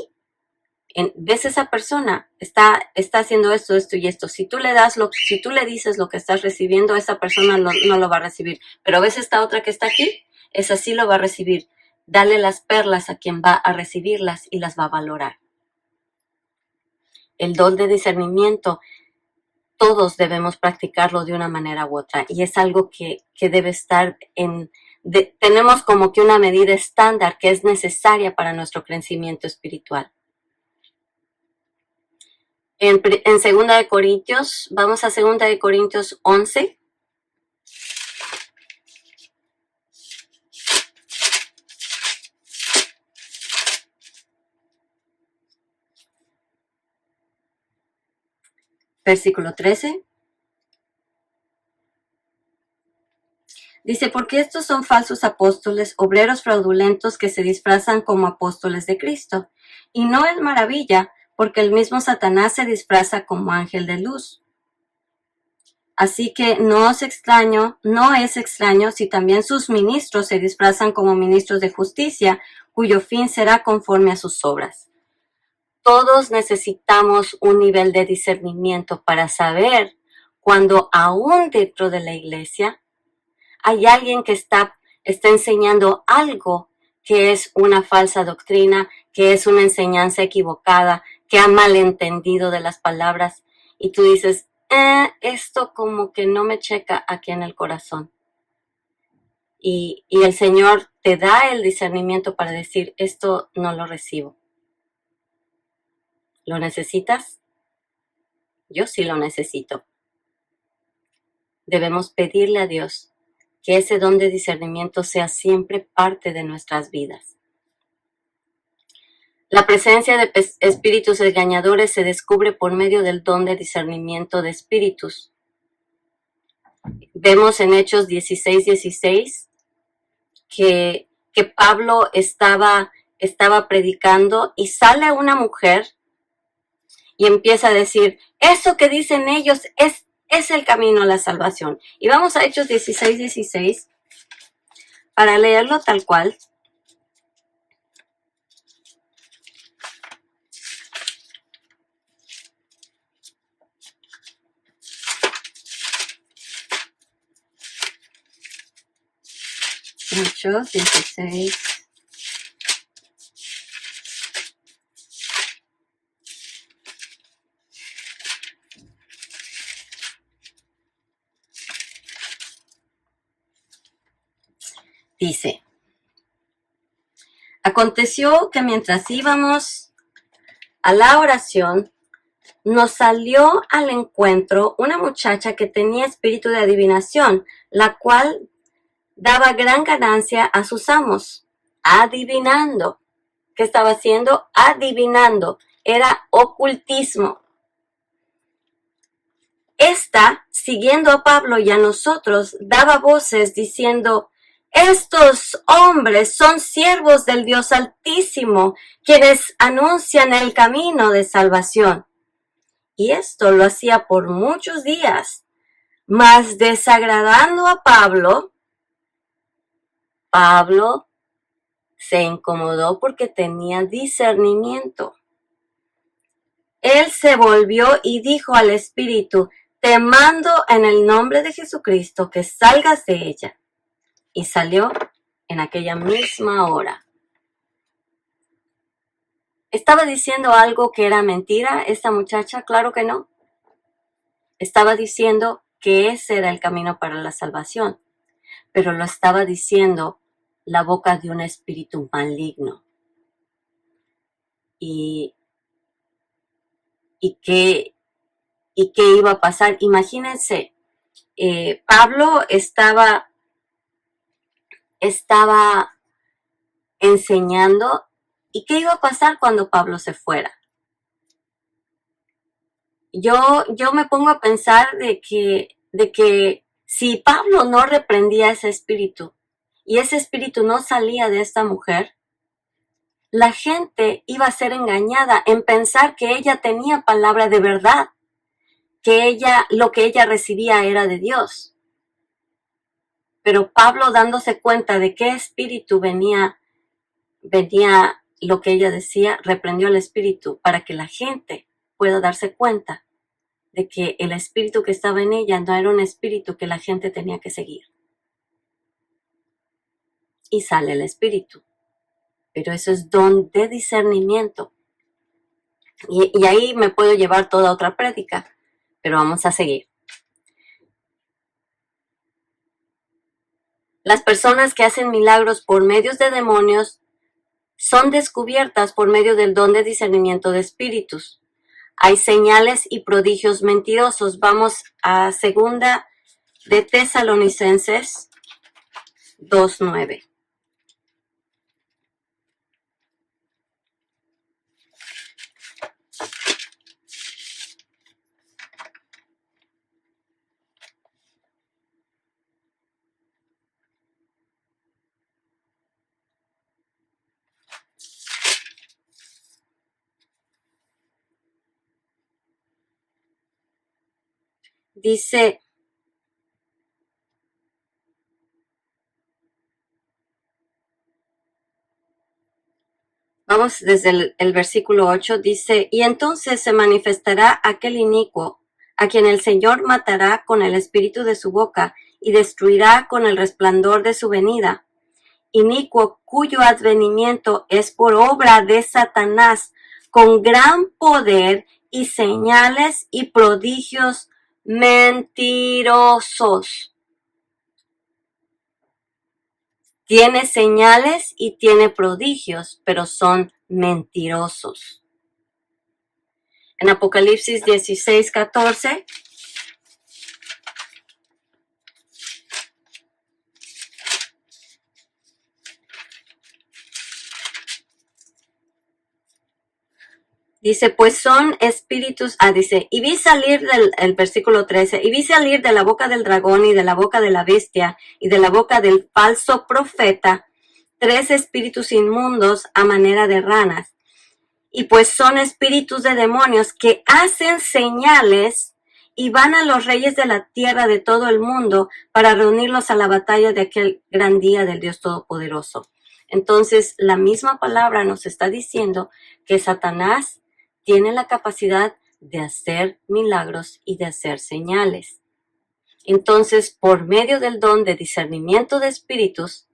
ves esa persona, está haciendo esto y esto. Si tú le dices lo que estás recibiendo, esa persona no lo va a recibir. Pero ves esta otra que está aquí, esa sí lo va a recibir. Dale las perlas a quien va a recibirlas y las va a valorar. El don de discernimiento, todos debemos practicarlo de una manera u otra. Y es algo que debe estar tenemos como que una medida estándar que es necesaria para nuestro crecimiento espiritual. En 2 de Corintios, vamos a 2 de Corintios 11. Versículo 13. Dice, porque estos son falsos apóstoles, obreros fraudulentos que se disfrazan como apóstoles de Cristo. Y no es maravilla, porque el mismo Satanás se disfraza como ángel de luz. Así que no es extraño si también sus ministros se disfrazan como ministros de justicia, cuyo fin será conforme a sus obras. Todos necesitamos un nivel de discernimiento para saber cuando aún dentro de la iglesia hay alguien que está enseñando algo que es una falsa doctrina, que es una enseñanza equivocada, que ha malentendido de las palabras, y tú dices, esto como que no me checa aquí en el corazón. Y el Señor te da el discernimiento para decir, esto no lo recibo. ¿Lo necesitas? Yo sí lo necesito. Debemos pedirle a Dios que ese don de discernimiento sea siempre parte de nuestras vidas. La presencia de espíritus engañadores se descubre por medio del don de discernimiento de espíritus. Vemos en Hechos 16:16 que Pablo estaba predicando y sale una mujer y empieza a decir, eso que dicen ellos es el camino a la salvación. Y vamos a Hechos 16:16 para leerlo tal cual. Hechos 16. Dice, aconteció que mientras íbamos a la oración, nos salió al encuentro una muchacha que tenía espíritu de adivinación, la cual daba gran ganancia a sus amos, adivinando. ¿Qué estaba haciendo? Adivinando. Era ocultismo. Esta, siguiendo a Pablo y a nosotros, daba voces diciendo, estos hombres son siervos del Dios Altísimo, quienes anuncian el camino de salvación. Y esto lo hacía por muchos días, mas desagradando a Pablo se incomodó porque tenía discernimiento. Él se volvió y dijo al espíritu, te mando en el nombre de Jesucristo que salgas de ella. Y salió en aquella misma hora. ¿Estaba diciendo algo que era mentira esta muchacha? Claro que no. Estaba diciendo que ese era el camino para la salvación, pero lo estaba diciendo la boca de un espíritu maligno. ¿Y qué iba a pasar? Imagínense, Pablo estaba enseñando ¿Y qué iba a pasar cuando Pablo se fuera? Yo me pongo a pensar de que si Pablo no reprendía ese espíritu y ese espíritu no salía de esta mujer, la gente iba a ser engañada en pensar que ella tenía palabra de verdad, que lo que ella recibía era de Dios. Pero Pablo, dándose cuenta de qué espíritu venía lo que ella decía, reprendió al espíritu para que la gente pueda darse cuenta de que el espíritu que estaba en ella no era un espíritu que la gente tenía que seguir. Y sale el espíritu. Pero eso es don de discernimiento. Y ahí me puedo llevar toda otra prédica, pero vamos a seguir. Las personas que hacen milagros por medios de demonios son descubiertas por medio del don de discernimiento de espíritus. Hay señales y prodigios mentirosos. Vamos a 2 de Tesalonicenses 2:9. Dice, vamos desde el versículo 8, dice, y entonces se manifestará aquel inicuo, a quien el Señor matará con el espíritu de su boca y destruirá con el resplandor de su venida. Inicuo cuyo advenimiento es por obra de Satanás, con gran poder y señales y prodigios mentirosos. Tiene señales y tiene prodigios, pero son mentirosos. En Apocalipsis 16:14, dice, pues son espíritus, dice, y vi salir el versículo 13, y vi salir de la boca del dragón y de la boca de la bestia y de la boca del falso profeta 3 espíritus inmundos a manera de ranas. Y pues son espíritus de demonios que hacen señales y van a los reyes de la tierra de todo el mundo para reunirlos a la batalla de aquel gran día del Dios Todopoderoso. Entonces, la misma palabra nos está diciendo que Satanás tiene la capacidad de hacer milagros y de hacer señales. Entonces, por medio del don de discernimiento de espíritus,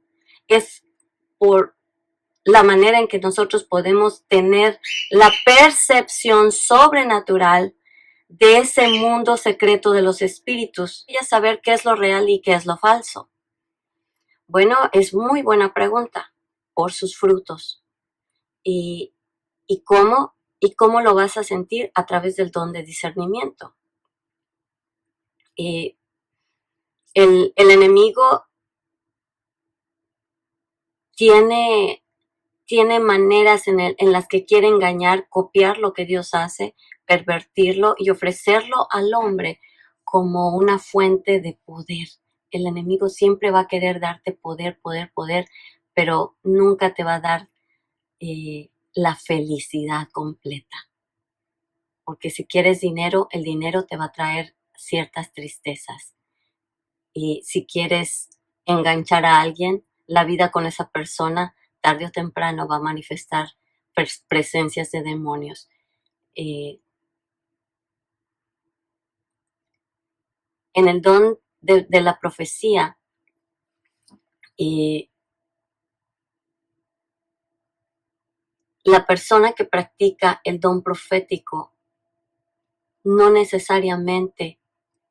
es por la manera en que nosotros podemos tener la percepción sobrenatural de ese mundo secreto de los espíritus y a saber qué es lo real y qué es lo falso. Bueno, es muy buena pregunta. Por sus frutos. ¿Y cómo lo vas a sentir? A través del don de discernimiento. El enemigo tiene maneras en las que quiere engañar, copiar lo que Dios hace, pervertirlo y ofrecerlo al hombre como una fuente de poder. El enemigo siempre va a querer darte poder, pero nunca te va a dar la felicidad completa. Porque si quieres dinero, el dinero te va a traer ciertas tristezas. Y si quieres enganchar a alguien, la vida con esa persona tarde o temprano va a manifestar presencias de demonios. En el don de la profecía, la persona que practica el don profético no necesariamente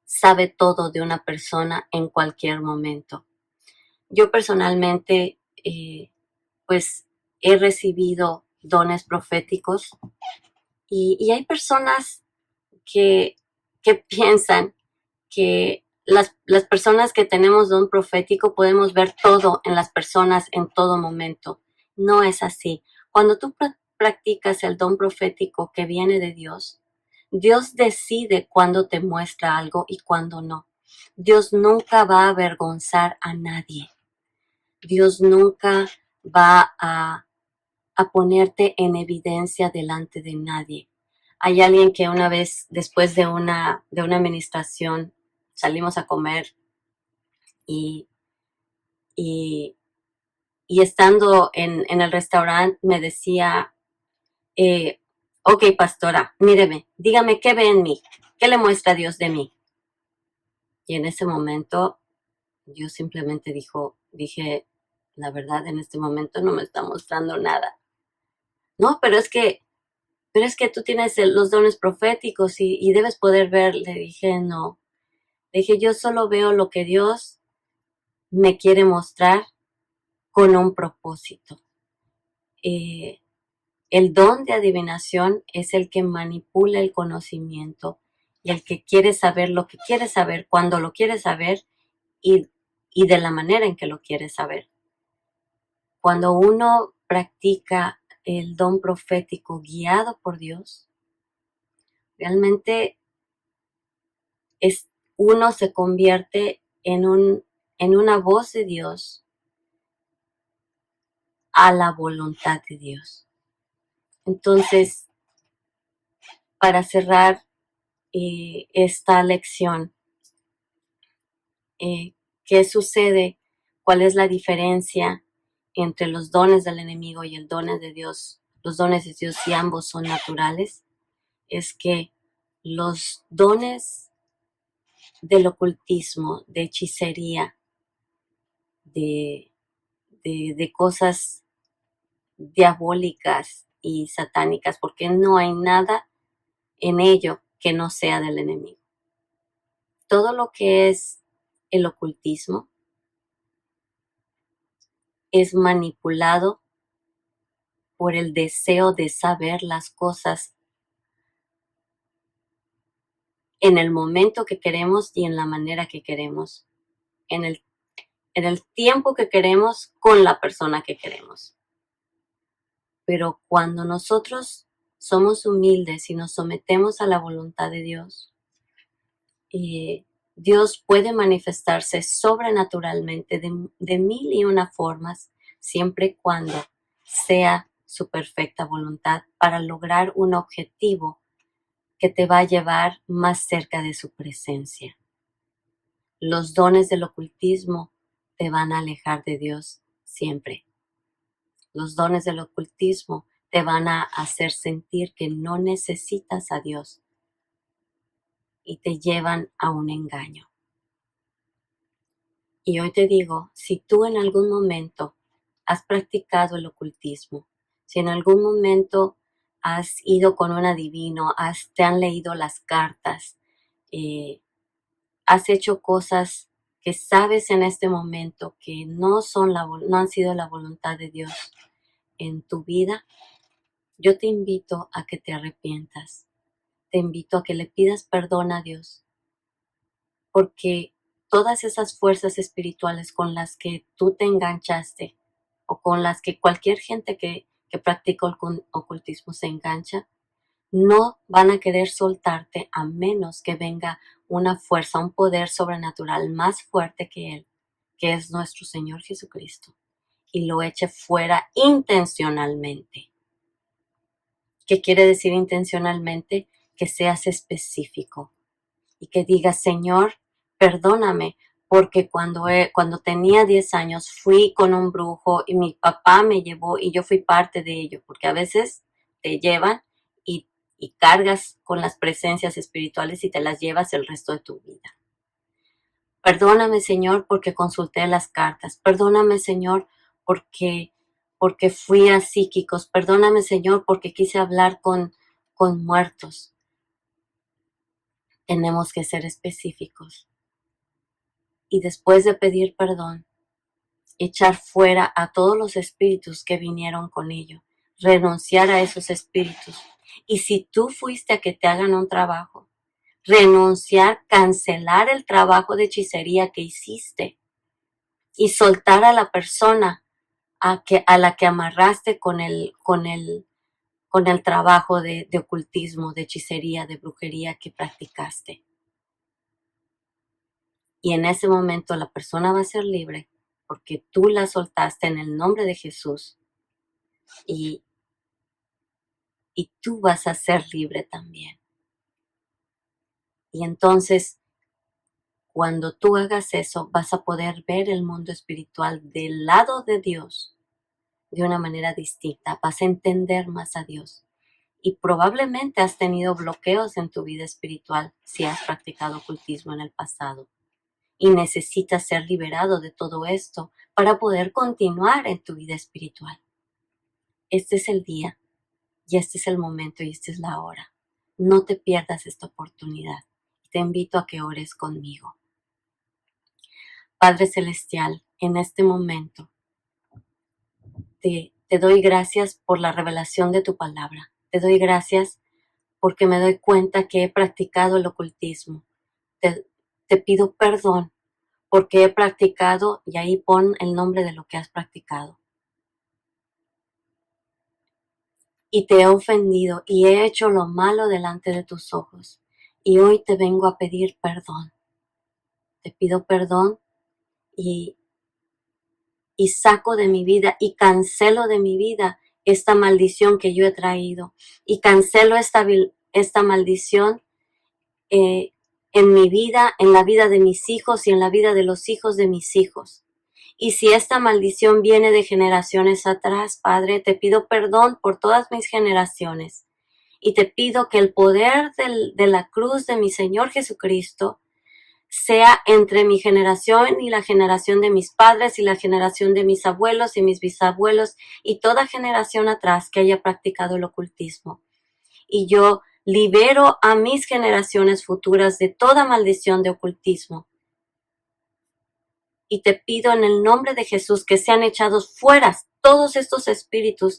sabe todo de una persona en cualquier momento. Yo personalmente, pues he recibido dones proféticos y hay personas que piensan que las personas que tenemos don profético podemos ver todo en las personas en todo momento. No es así. Cuando tú practicas el don profético que viene de Dios, Dios decide cuándo te muestra algo y cuándo no. Dios nunca va a avergonzar a nadie. Dios nunca va a ponerte en evidencia delante de nadie. Hay alguien que una vez, después de una administración, salimos a comer y, y, y estando en el restaurante me decía, ok, pastora, míreme, dígame qué ve en mí, qué le muestra Dios de mí. Y en ese momento yo simplemente dije, la verdad, en este momento no me está mostrando nada. No, pero es que tú tienes los dones proféticos y debes poder ver. Le dije, no. Le dije, yo solo veo lo que Dios me quiere mostrar con un propósito. El don de adivinación es el que manipula el conocimiento y el que quiere saber lo que quiere saber, cuando lo quiere saber y de la manera en que lo quiere saber. Cuando uno practica el don profético guiado por Dios, realmente uno se convierte en una voz de Dios a la voluntad de Dios. Entonces, para cerrar esta lección, ¿qué sucede? ¿Cuál es la diferencia entre los dones del enemigo y el dones de Dios? Los dones de Dios, si ambos son naturales, es que los dones del ocultismo, de hechicería, de cosas diabólicas y satánicas, porque no hay nada en ello que no sea del enemigo. Todo lo que es el ocultismo es manipulado por el deseo de saber las cosas en el momento que queremos y en la manera que queremos, en el tiempo que queremos, con la persona que queremos. Pero cuando nosotros somos humildes y nos sometemos a la voluntad de Dios, Dios puede manifestarse sobrenaturalmente de mil y una formas, siempre y cuando sea su perfecta voluntad para lograr un objetivo que te va a llevar más cerca de su presencia. Los dones del ocultismo te van a alejar de Dios siempre. Los dones del ocultismo te van a hacer sentir que no necesitas a Dios y te llevan a un engaño. Y hoy te digo, si tú en algún momento has practicado el ocultismo, si en algún momento has ido con un adivino, te han leído las cartas, has hecho cosas que sabes en este momento que no han sido la voluntad de Dios en tu vida, yo te invito a que te arrepientas. Te invito a que le pidas perdón a Dios, porque todas esas fuerzas espirituales con las que tú te enganchaste o con las que cualquier gente que practica ocultismo se engancha, no van a querer soltarte a menos que venga una fuerza, un poder sobrenatural más fuerte que Él, que es nuestro Señor Jesucristo, y lo eche fuera intencionalmente. ¿Qué quiere decir intencionalmente? Que seas específico y que digas, Señor, perdóname, porque cuando tenía 10 años fui con un brujo y mi papá me llevó y yo fui parte de ello, porque a veces te llevan y cargas con las presencias espirituales y te las llevas el resto de tu vida. Perdóname, Señor, porque consulté las cartas. Perdóname, Señor, porque fui a psíquicos. Perdóname, Señor, porque quise hablar con muertos. Tenemos que ser específicos. Y después de pedir perdón, echar fuera a todos los espíritus que vinieron con ello. Renunciar a esos espíritus. Y si tú fuiste a que te hagan un trabajo, renunciar, cancelar el trabajo de hechicería que hiciste y soltar a la persona a la que amarraste con el trabajo de ocultismo, de hechicería, de brujería que practicaste. Y en ese momento la persona va a ser libre porque tú la soltaste en el nombre de Jesús y tú vas a ser libre también. Y entonces, cuando tú hagas eso, vas a poder ver el mundo espiritual del lado de Dios de una manera distinta. Vas a entender más a Dios. Y probablemente has tenido bloqueos en tu vida espiritual si has practicado ocultismo en el pasado. Y necesitas ser liberado de todo esto para poder continuar en tu vida espiritual. Este es el día, y este es el momento, y esta es la hora. No te pierdas esta oportunidad. Te invito a que ores conmigo. Padre Celestial, en este momento te doy gracias por la revelación de tu palabra. Te doy gracias porque me doy cuenta que he practicado el ocultismo. Te pido perdón porque he practicado, y ahí pon el nombre de lo que has practicado. Y te he ofendido y he hecho lo malo delante de tus ojos. Y hoy te vengo a pedir perdón. Te pido perdón y saco de mi vida y cancelo de mi vida esta maldición que yo he traído. Y cancelo esta maldición en mi vida, en la vida de mis hijos y en la vida de los hijos de mis hijos. Y si esta maldición viene de generaciones atrás, Padre, te pido perdón por todas mis generaciones. Y te pido que el poder de la cruz de mi Señor Jesucristo sea entre mi generación y la generación de mis padres y la generación de mis abuelos y mis bisabuelos y toda generación atrás que haya practicado el ocultismo. Y yo libero a mis generaciones futuras de toda maldición de ocultismo. Y te pido en el nombre de Jesús que sean echados fuera todos estos espíritus,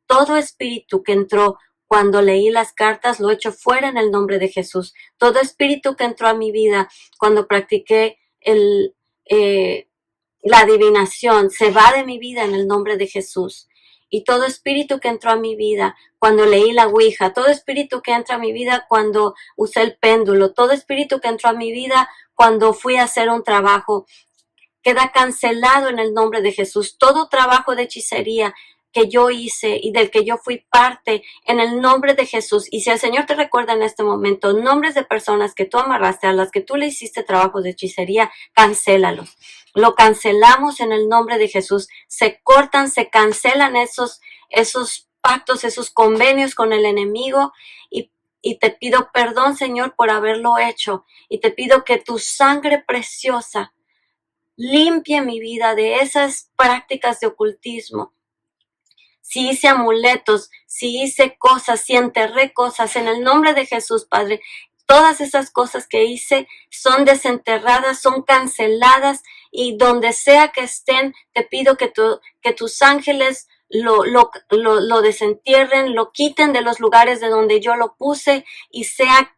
todo espíritu que entró cuando leí las cartas, lo echo fuera en el nombre de Jesús. Todo espíritu que entró a mi vida cuando practiqué la adivinación, se va de mi vida en el nombre de Jesús. Y todo espíritu que entró a mi vida cuando leí la Ouija, todo espíritu que entra a mi vida cuando usé el péndulo, todo espíritu que entró a mi vida cuando fui a hacer un trabajo, queda cancelado en el nombre de Jesús. Todo trabajo de hechicería que yo hice y del que yo fui parte en el nombre de Jesús. Y si el Señor te recuerda en este momento nombres de personas que tú amarraste, a las que tú le hiciste trabajo de hechicería, cancélalos. Lo cancelamos en el nombre de Jesús. Se cortan, se cancelan esos pactos, esos convenios con el enemigo y te pido perdón, Señor, por haberlo hecho. Y te pido que tu sangre preciosa limpie mi vida de esas prácticas de ocultismo. Si hice amuletos, si hice cosas, si enterré cosas, en el nombre de Jesús, Padre, todas esas cosas que hice son desenterradas, son canceladas, y donde sea que estén, te pido que tus ángeles lo desentierren, lo quiten de los lugares de donde yo lo puse y sea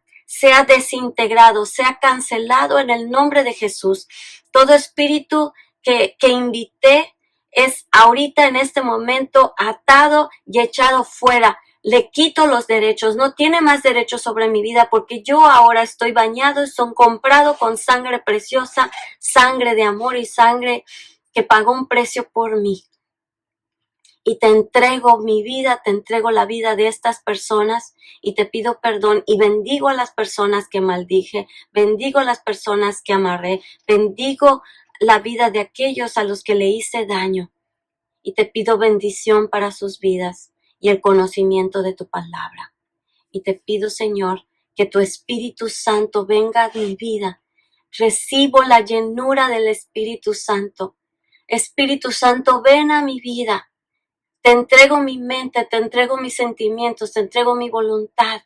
desintegrado, sea cancelado en el nombre de Jesús. Todo espíritu que invité es ahorita en este momento atado y echado fuera. Le quito los derechos, no tiene más derechos sobre mi vida porque yo ahora estoy bañado y son comprado con sangre preciosa, sangre de amor y sangre que pagó un precio por mí. Y te entrego mi vida, te entrego la vida de estas personas y te pido perdón y bendigo a las personas que maldije, bendigo a las personas que amarré, bendigo la vida de aquellos a los que le hice daño y te pido bendición para sus vidas y el conocimiento de tu palabra. Y te pido, Señor, que tu Espíritu Santo venga a mi vida. Recibo la llenura del Espíritu Santo. Espíritu Santo, ven a mi vida. Te entrego mi mente, te entrego mis sentimientos, te entrego mi voluntad,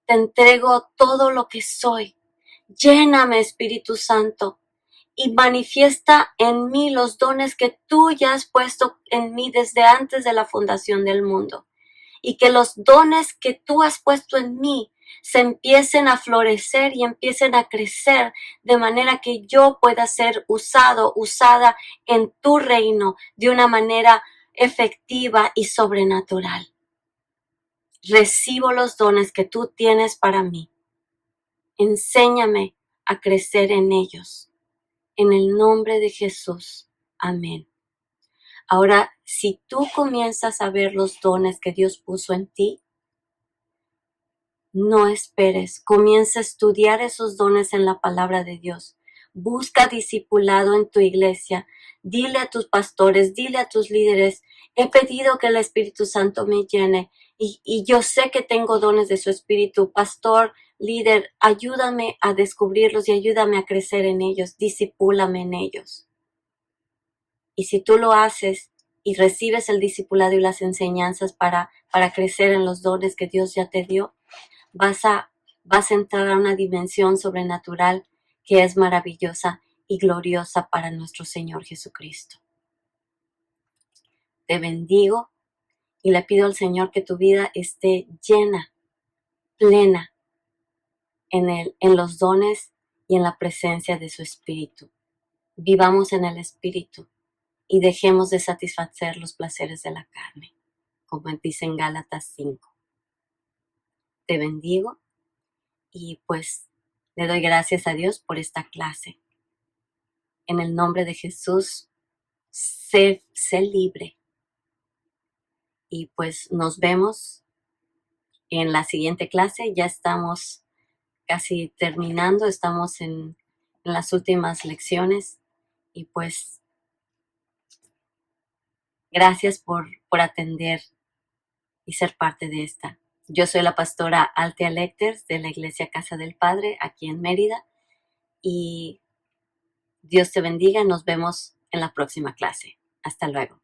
te entrego todo lo que soy. Lléname, Espíritu Santo, y manifiesta en mí los dones que tú ya has puesto en mí desde antes de la fundación del mundo. Y que los dones que tú has puesto en mí se empiecen a florecer y empiecen a crecer de manera que yo pueda ser usada en tu reino de una manera efectiva y sobrenatural. Recibo los dones que tú tienes para mí. Enséñame a crecer en ellos. En el nombre de Jesús. Amén. Ahora, si tú comienzas a ver los dones que Dios puso en ti, no esperes, comienza a estudiar esos dones en la palabra de Dios. Busca discipulado en tu iglesia. Dile a tus pastores, dile a tus líderes, he pedido que el Espíritu Santo me llene y yo sé que tengo dones de su Espíritu. Pastor, líder, ayúdame a descubrirlos y ayúdame a crecer en ellos, discipúlame en ellos. Y si tú lo haces y recibes el discipulado y las enseñanzas para crecer en los dones que Dios ya te dio, vas a entrar a una dimensión sobrenatural que es maravillosa y gloriosa para nuestro Señor Jesucristo. Te bendigo y le pido al Señor que tu vida esté llena, plena en los dones y en la presencia de su Espíritu. Vivamos en el Espíritu y dejemos de satisfacer los placeres de la carne, como dice en Gálatas 5. Te bendigo y pues le doy gracias a Dios por esta clase. En el nombre de Jesús, sé libre. Y pues nos vemos en la siguiente clase. Ya estamos casi terminando, estamos en las últimas lecciones. Y pues gracias por atender y ser parte de esta. Yo soy la pastora Althea Lecters de la Iglesia Casa del Padre aquí en Mérida. Y Dios te bendiga. Nos vemos en la próxima clase. Hasta luego.